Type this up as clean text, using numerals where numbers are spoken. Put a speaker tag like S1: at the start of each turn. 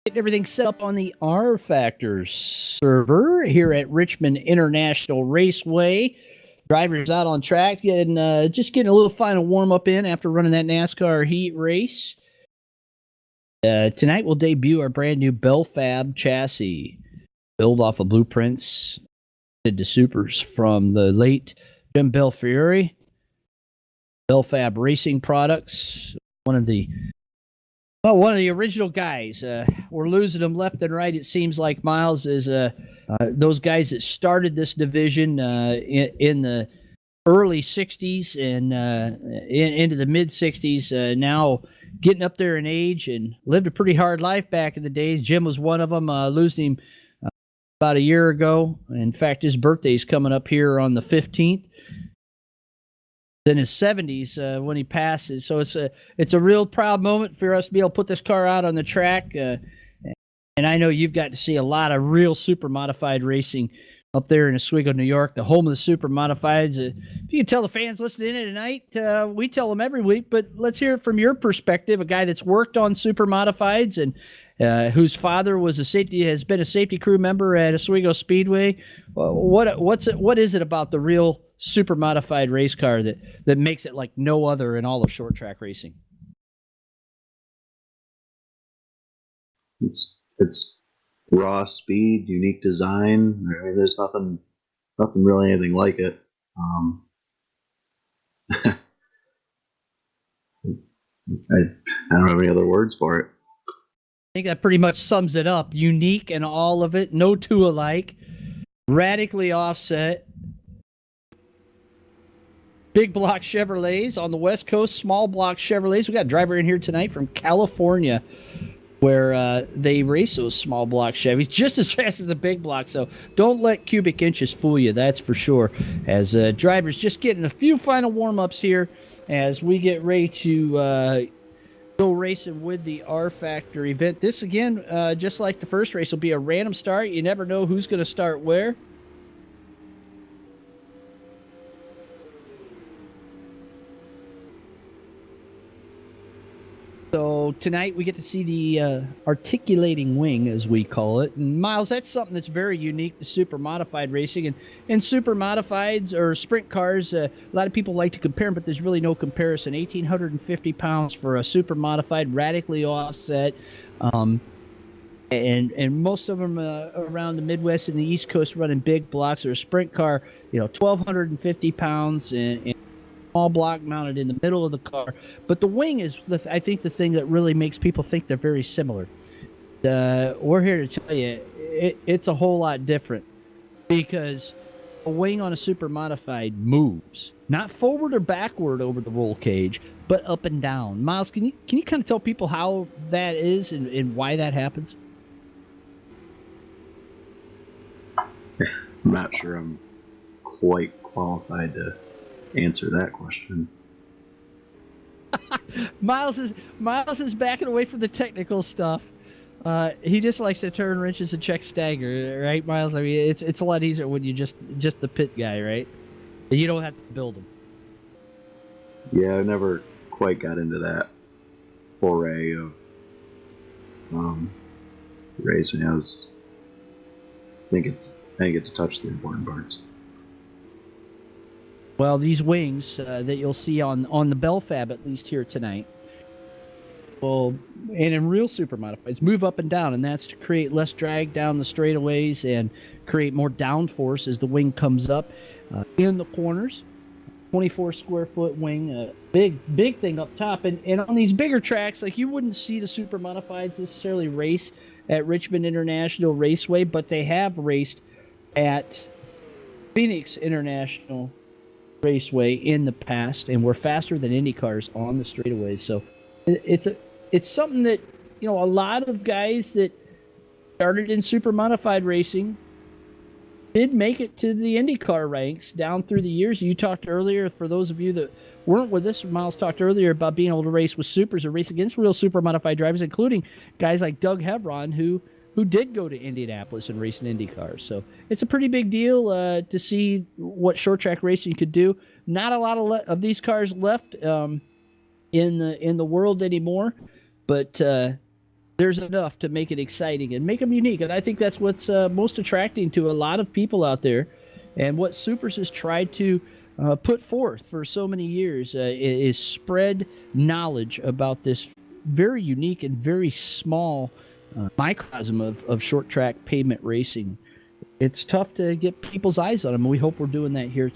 S1: Getting everything set up on the rFactor server here at Richmond International Raceway. Drivers out on track, just getting a little final warm up in after running that NASCAR heat race. Tonight we'll debut our brand new Belfab chassis, built off of blueprints to SUPRS from the late Jim Belfiore. Belfab Racing Products, one of the original guys. We're losing them left and right. It seems like Miles is those guys that started this division in the early 60s and into the mid 60s, now getting up there in age and lived a pretty hard life back in the days. Jim was one of them, losing him about a year ago. In fact, his birthday's coming up here on the 15th. In his 70s when he passes. So it's a real proud moment for us to be able to put this car out on the track. And I know you've got to see a lot of real super modified racing up there in Oswego, New York, the home of the super modifieds. If you can tell the fans listening in tonight, we tell them every week, but let's hear it from your perspective, a guy that's worked on super modifieds and whose father has been a safety crew member at Oswego Speedway. What is it about the real super modified race car that makes it like no other in all of short track racing?
S2: It's raw speed, unique design. I mean, there's nothing really anything like it. I don't have any other words for it.
S1: I think that pretty much sums it up. Unique in all of it, no two alike, radically offset. Big block Chevrolets on the West Coast, small block Chevrolets. We got a driver in here tonight from California where they race those small block Chevys just as fast as the big block. So don't let cubic inches fool you, that's for sure. As drivers just getting a few final warm-ups here as we get ready to go racing with the rFactor event. This, again, just like the first race, will be a random start. You never know who's going to start where. So tonight we get to see the articulating wing, as we call it. And Miles, that's something that's very unique to super modified racing. And super modifieds or sprint cars, a lot of people like to compare them, but there's really no comparison. 1,850 pounds for a super modified, radically offset. And most of them around the Midwest and the East Coast running big blocks, or a sprint car, 1,250 pounds and small block mounted in the middle of the car. But the wing is, I think, the thing that really makes people think they're very similar. We're here to tell you it's a whole lot different, because a wing on a super modified moves not forward or backward over the roll cage, but up and down. Miles, can you kind of tell people how that is and why that happens?
S2: I'm not sure I'm quite qualified to answer that question.
S1: Miles is backing away from the technical stuff. He just likes to turn wrenches and check stagger, right, Miles? I mean, it's a lot easier when you just the pit guy, right? You don't have to build them.
S2: Yeah, I never quite got into that foray of racing. I didn't get to touch the important parts.
S1: Well, these wings that you'll see on the Belfab, at least here tonight, and in real super modifieds, move up and down, and that's to create less drag down the straightaways and create more downforce as the wing comes up in the corners. 24 square foot wing, big thing up top, and on these bigger tracks, like, you wouldn't see the super modifieds necessarily race at Richmond International Raceway, but they have raced at Phoenix International Raceway in the past, and we're faster than Indy cars on the straightaways. So it's something that, a lot of guys that started in super modified racing did make it to the IndyCar ranks down through the years. You talked earlier, for those of you that weren't with us, Miles talked earlier about being able to race with supers or race against real super modified drivers, including guys like Doug Hevron, who did go to Indianapolis and race in Indy cars. So it's a pretty big deal to see what short track racing could do. Not a lot of these cars left in the world anymore, but there's enough to make it exciting and make them unique. And I think that's what's most attracting to a lot of people out there, and what Supers has tried to put forth for so many years is spread knowledge about this very unique and very small microcosm of short track pavement racing. It's tough to get people's eyes on them, and we hope we're doing that here